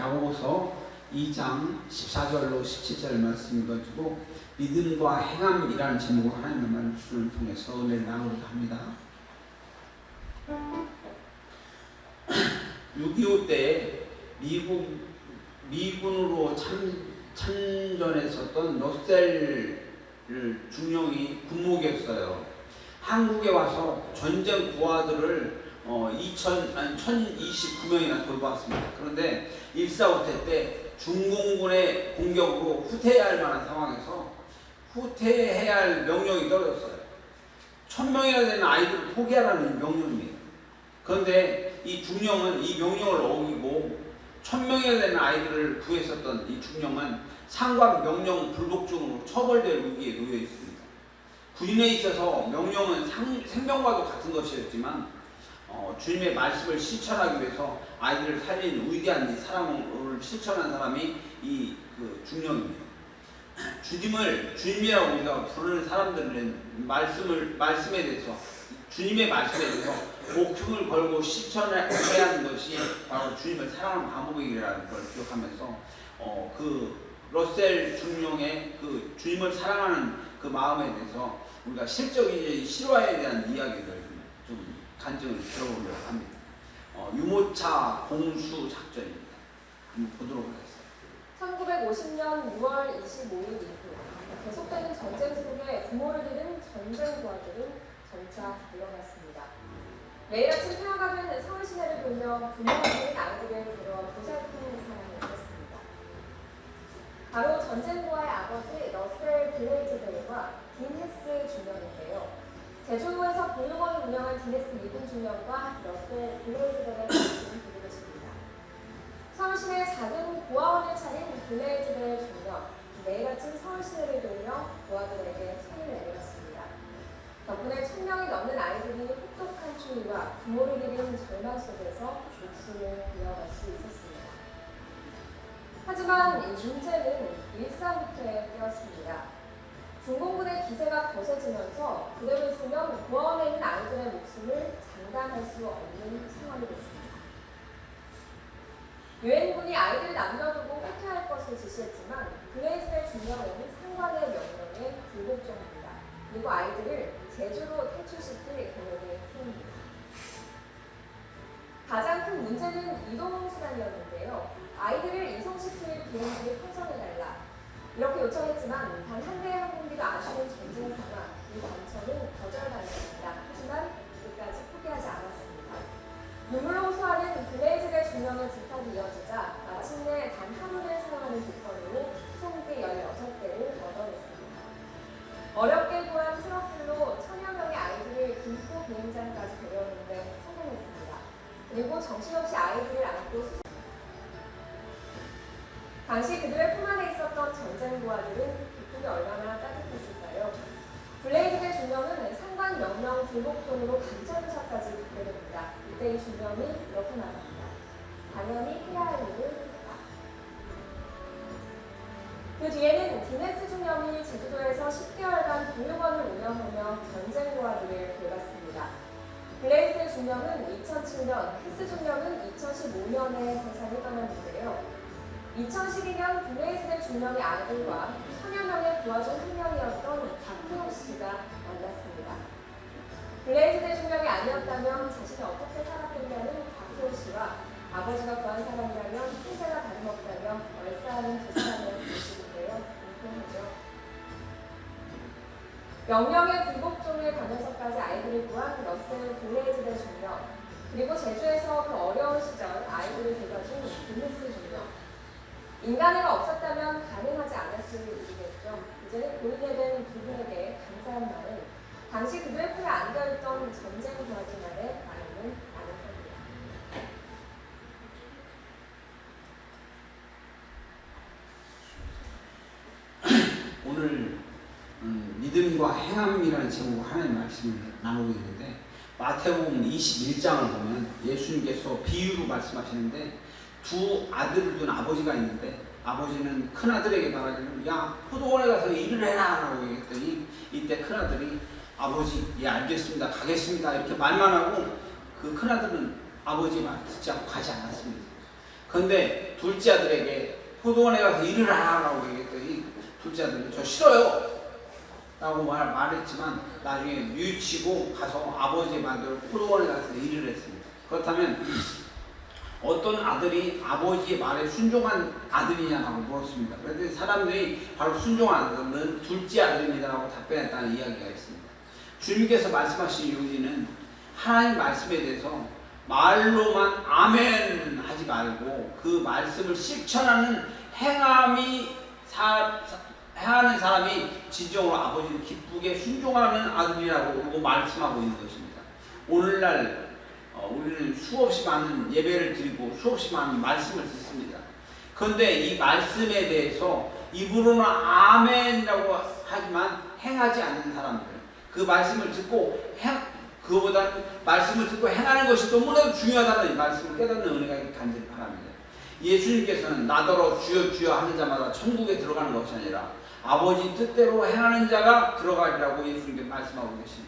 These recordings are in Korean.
야고보서 2장 14절로 17절 말씀 가지고 믿음과 행함이라는 제목으로 하나님의 말씀을 통해서 은혜를 나누고자 합니다. 6.25 때 미군으로 참전했었던 러셀 중령이 군목이었어요. 한국에 와서 전쟁 부하들을 1029명이나 돌보았습니다. 그런데 1.4 때 중공군의 공격으로 후퇴해야 할 만한 상황에서 후퇴해야 할 명령이 떨어졌어요. 1000명이나 되는 아이들을 포기하라는 명령입니다. 그런데 이 중령은 이 명령을 어기고 1000명이나 되는 아이들을 구했었던 이 중령은 상관 명령 불복종으로 처벌될 위기에 놓여 있습니다. 군인에 있어서 명령은 생명과도 같은 것이었지만 주님의 말씀을 실천하기 위해서 아이들을 살린 위대한 이 사랑을 실천한 사람이 이 중령입니다. 주님을 주님이라고 우리가 부르는 사람들은 말씀에 대해서 주님의 말씀에 대해서 목숨을 걸고 실천해야 하는 것이 바로 주님을 사랑하는 방법이라는 걸 기억하면서 그 러셀 중령의 그 주님을 사랑하는 그 마음에 대해서 우리가 실적인 실화에 대한 이야기를 좀 간증을 들어보려고 합니다. 유모차 공수 작전입니다. 한번 보도록 하겠습니다. 1950년 6월 25일 이후 계속되는 전쟁 속에 부모를 잃은 전쟁 부하들은 점차 늘어났습니다. 매일 아침 태화가 된 서울 시내를 돌며 부모를 잃은 아이들을 데려와 보살피는 사람이 있었습니다. 바로 전쟁 부하의 아버지 러셀 블레이즈벨과 디네스 중령인데요. 제주도에서 보육원을 운영한 디네스 미군 중령과 러셀 블레이즈벨의 같은 부부이십니다. 서울 시내에 작은 보아원을 차린 블레이즈벨 중령, 매일 아침 서울 시내를 돌며 부하들에게 손을 내밀었습니다. 덕분에 1000명이 넘는 아이들이 혹독한 추위와 부모를 잃은 절망 속에서 목숨을 이어갈 수 있었습니다. 하지만 이 문제는 일사후퇴에 뛰었습니다. 중공군의 기세가 거세지면서 그대로 있으면 보아원에 있는 아이들의 목숨을 장담할 수 없는 상황이 됐습니다. 유엔군이 아이들을 남겨두고 후퇴할 것을 지시했지만 블레이즈벨 중령은 상관의 명령에 불복종합니다. 그리고 아이들을 제주로 탈출시킬 계획을 세웁니다. 가장 큰 문제는 이동수단이었는데요. 아이들을 이송시킬 비행기를 편성해달라. 이렇게 요청했지만 단 한 대의 항공기도 아쉬운 전쟁 상황, 이 관청은 거절당했습니다. 하지만 끝까지 포기하지 않았습니다. 눈물로 호소하는 블레이즈벨 중령의 부탁이 이어지자 마침내 단 하루를 사용하는 조건으로 수송기 16대를 얻어냈습니다. 어렵게 구한 트럭들로 1000여 명의 아이들을 김포 비행장까지 데려오는데 성공했습니다. 그리고 정신없이 아이들을 안고 당시 그들의 품 안에 있었던 전쟁 부하들은 기쁨이 얼마나 따뜻했을까요? 블레이즈벨 중령은 상관 명령 불복종으로 간첩유사까지 받게 됩니다. 이때 이 중령이 이렇게 말합니다. 당연히 해야 할 일을 했다. 그 뒤에는 디네스 중령이 제주도에서 10개월간 보육원을 운영하며 전쟁 부하들을 돌봤습니다. 블레이즈벨 중령은 2007년, 히스 중령은 2015년에 세상을 떠났는데요. 2012년 블레이즈벨 중령의 아들과 1000여 명의 부하 중 한 명이었던 박태호 씨가 만났습니다. 블레이즈벨 중령이 아니었다면 자신이 어떻게 살았겠냐는 박태호 씨와 아버지가 구한 사람이라면 형제가 다름없다며 얼싸하는 두 사람의 모습인데요. 공통하죠. 명령의 불복종을 가면서까지 아이들을 구한 러셀 블레이즈벨 중령, 그리고 제주에서 그 어려운 시절 아이들을 돌봐준 디네스 중령. 인간애가 없었다면 가능하지 않았을 일이겠죠. 이제는 고인에 된 두 분에게 감사한 마음, 당시 그들의 품에 안겨있던 전쟁 부하들만의 마음은 나눌 겁니다. 오늘 믿음과 행함이라는 제목으로 하나님의 말씀을 나누고 있는데 마태복음 21장을 보면 예수님께서 비유로 말씀하시는데 두 아들을 둔 아버지가 있는데 아버지는 큰아들에게 말하기를 야 포도원에 가서 일을 해라 라고 얘기했더니 이때 큰아들이 아버지 예 알겠습니다 가겠습니다 이렇게 말만 하고 그 큰아들은 아버지 말 듣지 않고 가지 않았습니다. 그런데 둘째 아들에게 포도원에 가서 일을 하라고 얘기했더니 둘째 아들이 저 싫어요 라고 말했지만 나중에 뉘우치고 가서 아버지의 말대로 포도원에 가서 일을 했습니다. 그렇다면 어떤 아들이 아버지의 말에 순종한 아들이냐고 물었습니다. 그런데 사람들이 바로 순종한 아들은 둘째 아들입니다라고 답변했다는 이야기가 있습니다. 주님께서 말씀하신 요지는 하나님 말씀에 대해서 말로만 아멘 하지 말고 그 말씀을 실천하는 행하는 사람이 진정으로 아버지를 기쁘게 순종하는 아들이라고 말씀하고 있는 것입니다. 오늘날 우리는 수없이 많은 예배를 드리고 수없이 많은 말씀을 듣습니다. 그런데 이 말씀에 대해서 입으로는 아멘이라고 하지만 행하지 않는 사람들, 그 말씀을 듣고 그거보다는 말씀을 듣고 행하는 것이 너무나도 중요하다는 이 말씀을 깨닫는 은혜가 간절히 바랍니다. 예수님께서는 나더러 주여 주여 하는 자마다 천국에 들어가는 것이 아니라 아버지 뜻대로 행하는 자가 들어가리라고 예수님께서 말씀하고 계십니다.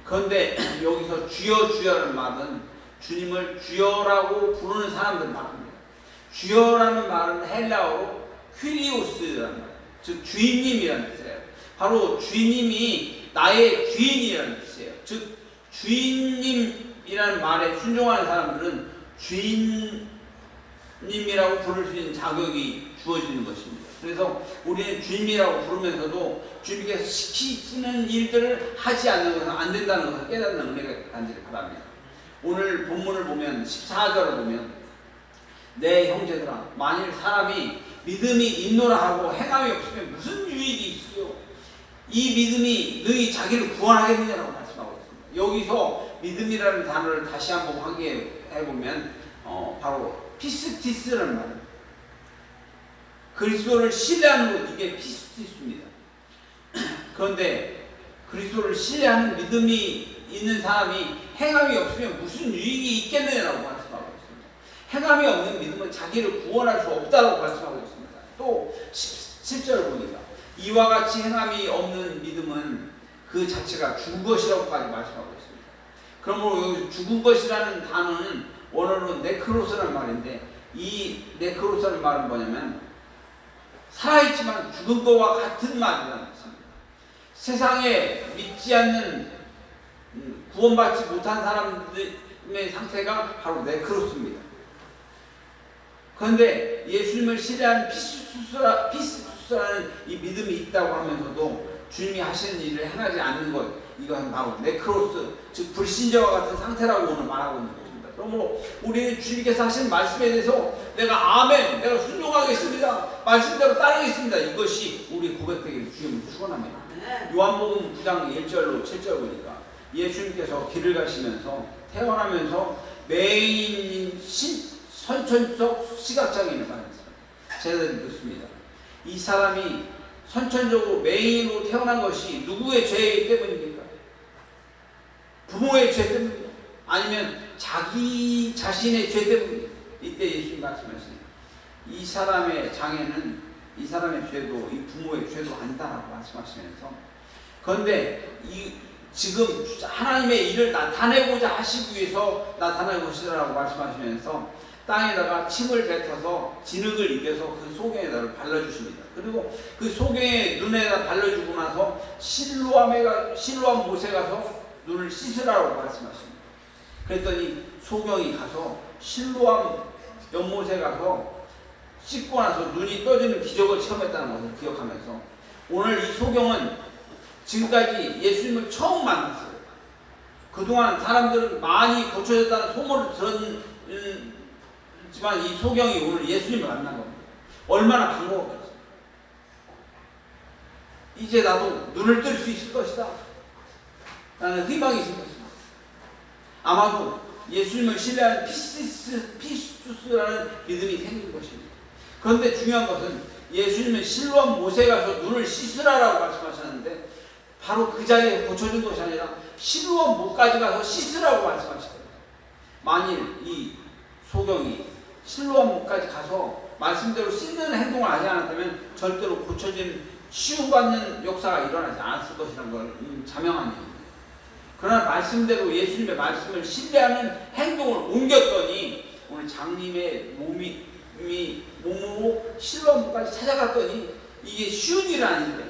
그런데 여기서 주여 주여라는 말은 주님을 주여라고 부르는 사람들 말입니다. 주여라는 말은 헬라어로 퀴리오스라는 말, 즉 주인님이라는 뜻이에요. 바로 주인님이 나의 주인이라는 뜻이에요. 즉 주인님이라는 말에 순종하는 사람들은 주인님이라고 부를 수 있는 자격이 주어지는 것입니다. 그래서 우리는 주님이라고 부르면서도 주님께서 시키시는 일들을 하지 않는 것은 안 된다는 것을 깨닫는 은혜가 간절히 바랍니다. 오늘 본문을 보면 14절을 보면 내 형제들아 만일 사람이 믿음이 있노라 하고 행함이 없으면 무슨 유익이 있으요? 이 믿음이 너희 자기를 구원하겠느냐라고 말씀하고 있습니다. 여기서 믿음이라는 단어를 다시 한번 확인해보면 바로 피스티스라는 말입니다. 그리스도를 신뢰하는 것, 이게 피스티스입니다. 그런데 그리스도를 신뢰하는 믿음이 있는 사람이 행함이 없으면 무슨 유익이 있겠느냐라고 말씀하고 있습니다. 행함이 없는 믿음은 자기를 구원할 수 없다고 말씀하고 있습니다. 또 17절을 보니까 이와 같이 행함이 없는 믿음은 그 자체가 죽은 것이라고까지 말씀하고 있습니다. 그러므로 여기 죽은 것이라는 단어는 원어로 네크로스라는 말인데 이 네크로스라는 말은 뭐냐면 살아있지만 죽은 것과 같은 말이라는 것입니다. 세상에 믿지 않는 구원받지 못한 사람들의 상태가 바로 네크로스입니다. 그런데 예수님을 신뢰하는 피스투스라는 이 믿음이 있다고 하면서도 주님이 하시는 일을 행하지 않는 것, 이것은 바로 네크로스, 즉 불신자와 같은 상태라고 오늘 말하고 있는 것입니다. 그러므로 우리는 주님께서 하신 말씀에 대해서 내가 아멘, 내가 순종하겠습니다, 말씀대로 따르겠습니다, 이것이 우리 고백되기를 주님을 축원합니다. 요한복음 9장 1절로 7절 보니까 예수님께서 길을 가시면서 태어나면서 매인 선천적 시각장애인을 받았습니다. 제가 듣습니다. 이 사람이 선천적으로 매인으로 태어난 것이 누구의 죄 때문입니까? 부모의 죄 때문입니까? 아니면 자기 자신의 죄 때문입니까? 이때 예수님 말씀하시니 이 사람의 장애는 이 사람의 죄도 이 부모의 죄도 아니다라고 말씀하시면서, 그런데 지금 하나님의 일을 나타내고자 하시기 위해서 나타날 것이라고 말씀하시면서 땅에다가 침을 뱉어서 진흙을 이겨서 그 소경에다 발라주십니다. 그리고 그 소경의 눈에다 발라주고 나서 실로암 못에 가서 눈을 씻으라고 말씀하십니다. 그랬더니 소경이 가서 실로암 연못에 가서 씻고 나서 눈이 떠지는 기적을 체험했다는 것을 기억하면서 오늘 이 소경은 지금까지 예수님을 처음 만났어요. 그동안 사람들은 많이 고쳐졌다는 소문을 들었지만 이 소경이 오늘 예수님을 만난 겁니다. 얼마나 반가웠겠어요. 이제 나도 눈을 뜰 수 있을 것이다 라는 희망이 있을 것입니다. 아마도 예수님을 신뢰하는 피스투스라는 믿음이 생긴 것입니다. 그런데 중요한 것은 예수님은 실로암 못에 가서 눈을 씻으라라고 말씀하셨는데 바로 그 자리에 고쳐진 것이 아니라 실로암 못까지 가서 씻으라고 말씀하시거든요. 만일 이 소경이 실로암 못까지 가서 말씀대로 씻는 행동을 하지 않았다면 절대로 고쳐진 치유받는 역사가 일어나지 않았을 것이라는 걸 자명한 일입니다. 그러나 말씀대로 예수님의 말씀을 신뢰하는 행동을 옮겼더니 오늘 장님의 몸이 몸으로 실로암까지 찾아갔더니 이게 쉬운 일은 아닌데,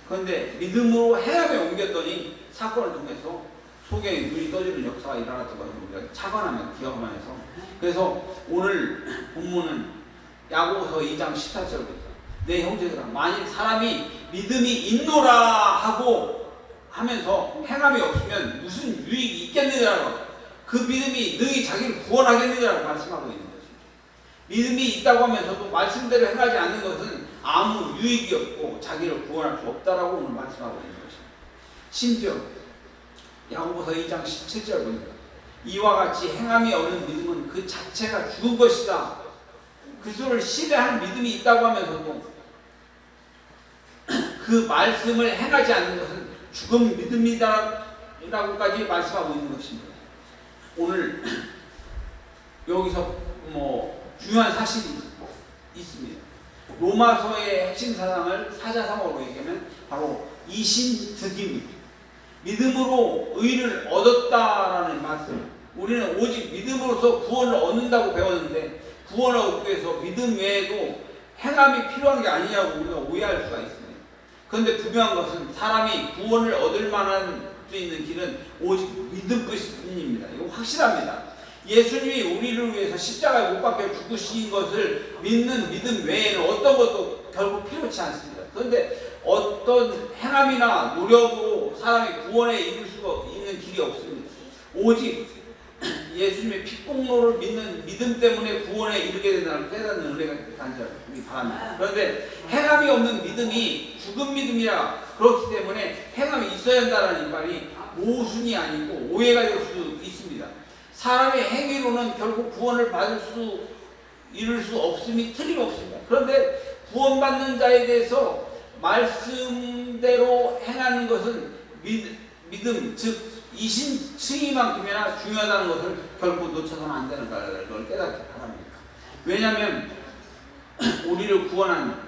그런데 믿음으로 행함에 옮겼더니 사건을 통해서 속에 눈이 떠지는 역사가 일어났던 것을 우리가 착안하면 기억하면서, 그래서 오늘 본문은 야고보서 2장 14절부터 내 형제들아 만일 사람이 믿음이 있노라 하고 하면서 행함이 없으면 무슨 유익이 있겠느냐고, 그 믿음이 능히 자기를 구원하겠느냐고 말씀하고 있는 것입니다. 믿음이 있다고 하면서도 말씀대로 행하지 않는 것은 아무 유익이 없고 자기를 구원할 수 없다라고 오늘 말씀하고 있는 것입니다. 심지어 야고보서 2장 17절 보니까 이와 같이 행함이 없는 믿음은 그 자체가 죽은 것이다. 그리스도를 신뢰하는 믿음이 있다고 하면서도 그 말씀을 행하지 않는 것은 죽은 믿음이다라고까지 말씀하고 있는 것입니다. 오늘 여기서 중요한 사실이 있습니다. 로마서의 핵심 사상을 사자성어로 얘기하면 바로 이신득입니다. 믿음으로 의를 얻었다라는 말씀. 우리는 오직 믿음으로서 구원을 얻는다고 배웠는데, 구원을 얻기 위해서 믿음 외에도 행함이 필요한 게 아니냐고 우리가 오해할 수가 있습니다. 그런데 분명한 것은 사람이 구원을 얻을 만한 수 있는 길은 오직 믿음뿐입니다. 이거 확실합니다. 예수님이 우리를 위해서 십자가에 못 박혀 죽으신 것을 믿는 믿음 외에는 어떤 것도 결국 필요치 않습니다. 그런데 어떤 행함이나 노력으로 사람이 구원에 이룰 수가 있는 길이 없습니다. 오직 예수님의 피공로를 믿는 믿음 때문에 구원에 이르게 된다는 깨닫는 은혜가 간절히 바랍니다. 그런데 행함이 없는 믿음이 죽은 믿음이라 그렇기 때문에 행함이 있어야 한다는 말이 모순이 아니고 오해가 될 수 있습니다. 사람의 행위로는 결국 구원을 이룰 수 없음이 틀림없습니다. 그런데 구원받는 자에 대해서 말씀대로 행하는 것은 믿음, 즉 이신층이만큼이나 중요하다는 것을 결코 놓쳐서는 안 되는 걸 깨닫기 바랍니다. 왜냐하면 우리를 구원한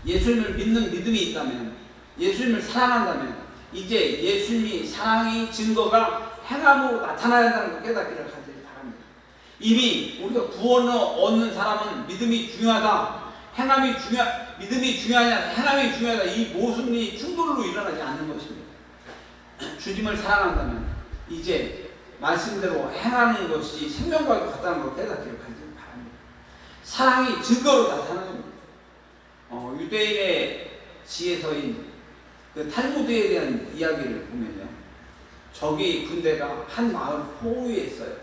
예수님을 믿는 믿음이 있다면, 예수님을 사랑한다면 이제 예수님이 사랑의 증거가 행함으로 나타나야 한다는 걸 깨닫기를 간절히 바랍니다. 이미 우리가 구원을 얻는 사람은 믿음이 중요하다, 믿음이 중요하냐, 행함이 중요하다, 이 모순이 충돌로 일어나지 않는 것입니다. 주님을 사랑한다면 이제 말씀대로 행하는 것이 생명과 같다는 걸 깨닫기를 간절히 바랍니다. 사랑이 증거로 나타납니다. 유대인의 지혜서인 그 탈무드에 대한 이야기를 보면요, 적이 군대가 한 마을 포위에 있어요.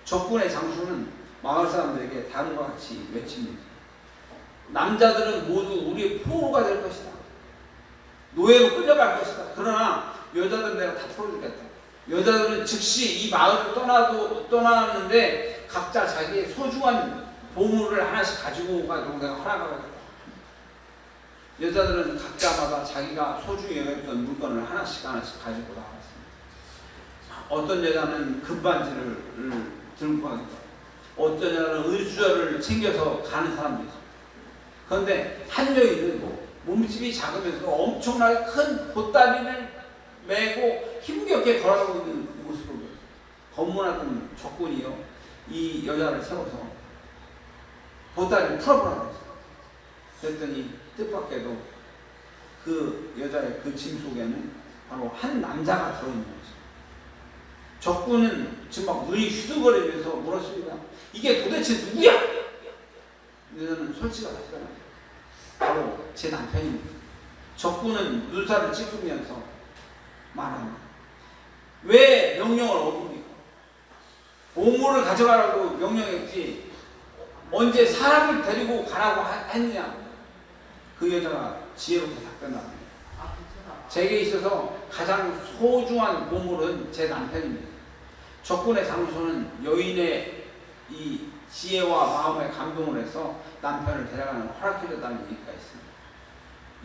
적군의 장수는 마을 사람들에게 다음과 같이 외칩니다. 남자들은 모두 우리의 포로가 될 것이다. 노예로 끌려갈 것이다. 그러나 여자들은 내가 다 풀어주겠다. 여자들은 즉시 이 마을을 떠났는데 각자 자기의 소중한 보물을 하나씩 가지고 가도록 내가 허락하겠다. 여자들은 각자마다 자기가 소중히 여겼던 물건을 하나씩 가지고 나왔습니다. 어떤 여자는 금반지를 들고 가겠다. 어떤 여자는 은수저를 챙겨서 가는 사람도 있습니다. 그런데 한 여인은 몸집이 작으면서 엄청나게 큰 보따리를 메고 힘겹게 걸어가고 있는 모습을 보여요. 검문하던 적군이요, 이 여자를 세워서 보따리를 풀어보라고 했어요. 그랬더니 뜻밖에도 그 여자의 그 짐 속에는 바로 한 남자가 들어있는 거죠. 적군은 지금 막 눈이 휘둥거리면서 물었습니다. 이게 도대체 누구야? 여자는 솔직히 답변합니다. 바로 제 남편입니다. 적군은 눈살을 찌푸리면서 말합니다. 왜 명령을 어깁니까? 보물을 가져가라고 명령했지 언제 사람을 데리고 가라고 했느냐? 그 여자가 지혜롭게 답변합니다. 제게 있어서 가장 소중한 보물은 제 남편입니다. 적군의 장수는 여인의 이 지혜와 마음에 감동을 해서 남편을 데려가는 허락해줬다는 얘기가 있습니다.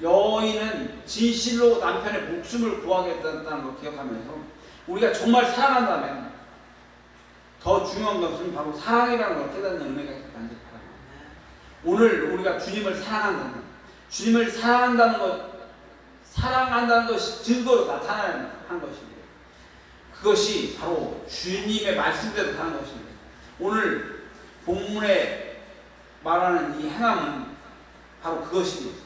여인은 진실로 남편의 목숨을 구하겠다는 걸 기억하면서 우리가 정말 사랑한다면 더 중요한 것은 바로 사랑이라는 걸 깨닫는 은혜가 있길 간절히 바랍니다. 오늘 우리가 주님을 사랑한다면, 주님을 사랑한다는 것이 증거로 나타나는 것입니다. 그것이 바로 주님의 말씀대로 하는 것입니다. 오늘 본문에 말하는 이 행함은 바로 그것입니다.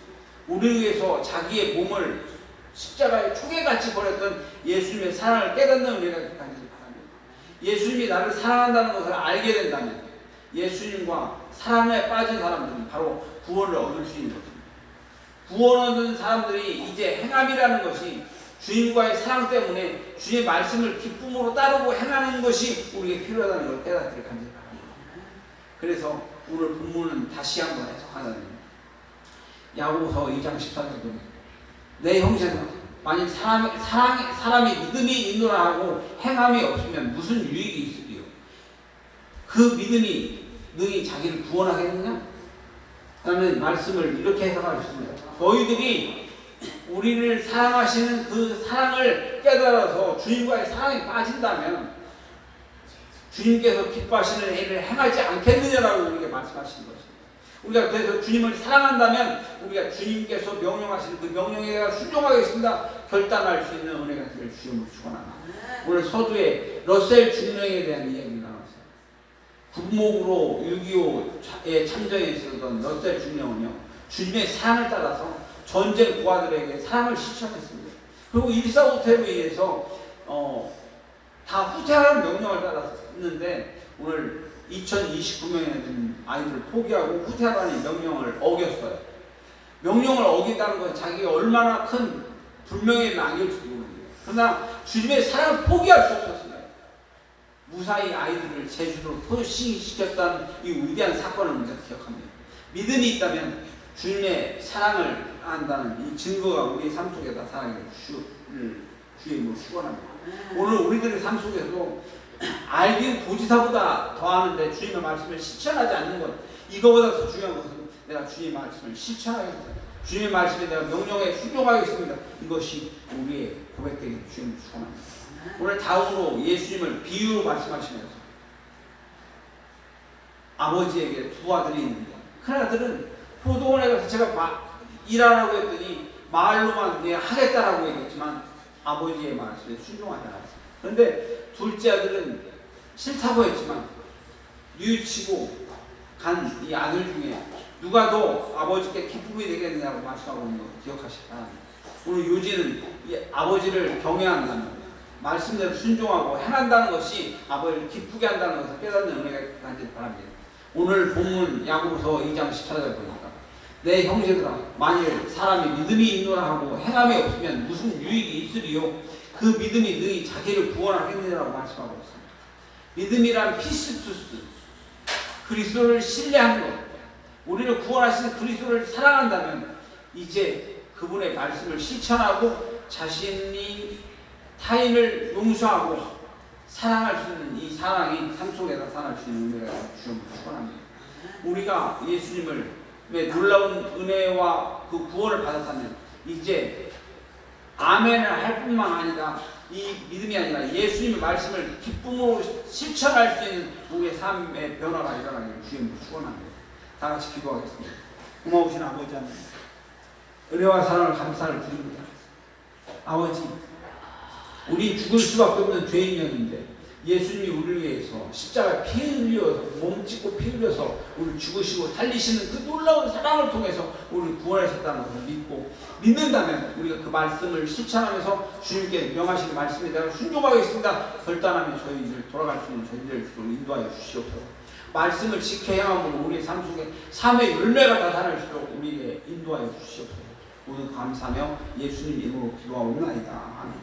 우리를 위해서 자기의 몸을 십자가에 초계같이 버렸던 예수님의 사랑을 깨닫는 은혜가 있기를 바랍니다. 예수님이 나를 사랑한다는 것을 알게 된다면 예수님과 사랑에 빠진 사람들은 바로 구원을 얻을 수 있는 것입니다. 구원 얻은 사람들이 이제 행함이라는 것이 주님과의 사랑 때문에 주님의 말씀을 기쁨으로 따르고 행하는 것이 우리에게 필요하다는 걸 깨닫기를 간절히 바랍니다. 그래서 오늘 본문은 다시 한번 해석하자면 야고보서 2장 14절에 내 형제들아 만일 사람이 믿음이 있노라 하고 행함이 없으면 무슨 유익이 있으리요? 그 믿음이 능히 자기를 구원하겠느냐? 라는 말씀을 이렇게 해석하셨습니다. 너희들이 우리를 사랑하시는 그 사랑을 깨달아서 주님과의 사랑에 빠진다면 주님께서 기뻐하시는 일을 행하지 않겠느냐라고 우리에게 말씀하시는 것입니다. 우리가 그래서 주님을 사랑한다면 우리가 주님께서 명령하시는 그 명령에 대해 순종하겠습니다. 결단할 수 있는 은혜가 될 주님을 축원합니다. 오늘 서두에 러셀 중령에 대한 이야기를 나눴어요. 군목으로 6.25에 참전해 있었던 러셀 중령은요, 주님의 사랑을 따라서 전쟁 고아들에게 사랑을 실천했습니다. 그리고 1.4.5태로 의해서 다 후퇴하라는 명령을 따랐는데 오늘 2029명에 된 아이들을 포기하고 후퇴하라는 명령을 어겼어요. 명령을 어긴다는 건 자기가 얼마나 큰 불명예를 안길지도 모릅니다. 그러나 주님의 사랑을 포기할 수 없었습니다. 무사히 아이들을 제주도로 포식시켰다는 이 위대한 사건을 우리가 기억합니다. 믿음이 있다면 주님의 사랑을 안다는 이 증거가 우리의 삶 속에 나타나기를 주님으로 축원합니다. 오늘 우리들의 삶 속에서도 알기는 도지사보다 더하는데 주님의 말씀을 실천하지 않는 것, 이거보다 더 중요한 것은 내가 주님의 말씀을 실천하겠습니다. 주님의 말씀에 내가 명령에 순종하겠습니다. 이것이 우리의 고백되기를 주님을 축원합니다. 오늘 다음으로 예수님을 비유로 말씀하시면서 아버지에게 두 아들이 있는데 큰 아들은 포도원에 가서 제가 일하라고 했더니 말로만 하겠다라고 얘기했지만 아버지의 말씀에 순종하지 않았어요. 그런데 둘째 아들은 싫다고 했지만 뉘우치고 간 이 아들 중에 누가 더 아버지께 기쁨이 되겠느냐고 말씀하고 있는 거 기억하시기 바랍니다. 오늘 요지는 이 아버지를 경외한다는 말씀대로 순종하고 행한다는 것이 아버지를 기쁘게 한다는 것을 깨닫는 은혜가 간절히 바랍니다. 오늘 본문 야고보서 2장 14절 보니까 내 형제들아 만일 사람이 믿음이 있노라 하고 행함이 없으면 무슨 유익이 있으리요? 그 믿음이 능히 자기를 구원하겠느냐라고 말씀하고 있습니다. 믿음이란 피스투스, 그리스도를 신뢰하는 것, 우리를 구원하시는 그리스도를 사랑한다면 이제 그분의 말씀을 실천하고 자신이 타인을 용서하고 사랑할 수 있는 이 사랑이 삶 속에 나타날 수 있는 은혜가 주님을 축원합니다. 우리가 예수님의 놀라운 은혜와 그 구원을 받았다면 이제 아멘을 할 뿐만 아니라 이 믿음이 아니라 예수님의 말씀을 기쁨으로 실천할 수 있는 우리의 삶의 변화가 일어나기를 주님을 축원합니다. 다 같이 기도하겠습니다. 고마우신 아버지 하나님, 은혜와 사랑을 감사를 드립니다. 아버지, 우리 죽을 수밖에 없는 죄인이었는데 예수님이 우리를 위해서 십자가에 피 흘려서 몸 찢고 피 흘려서 우리를 죽으시고 살리시는 그 놀라운 사랑을 통해서 우리를 구원하셨다는 것을 믿고 믿는다면 우리가 그 말씀을 실천하면서 주님께 명하시는 말씀에 대해 순종하겠습니다. 결단하며 저희들 돌아갈 수 있는 저희들을 인도하여 주시옵소서. 말씀을 지켜 행함으로 우리의 삶 속에 삶의 열매가 나타날 수 있도록 우리에게 인도하여 주시옵소서. 모두 감사하며 예수님 이름으로 기도하옵나이다. 아멘.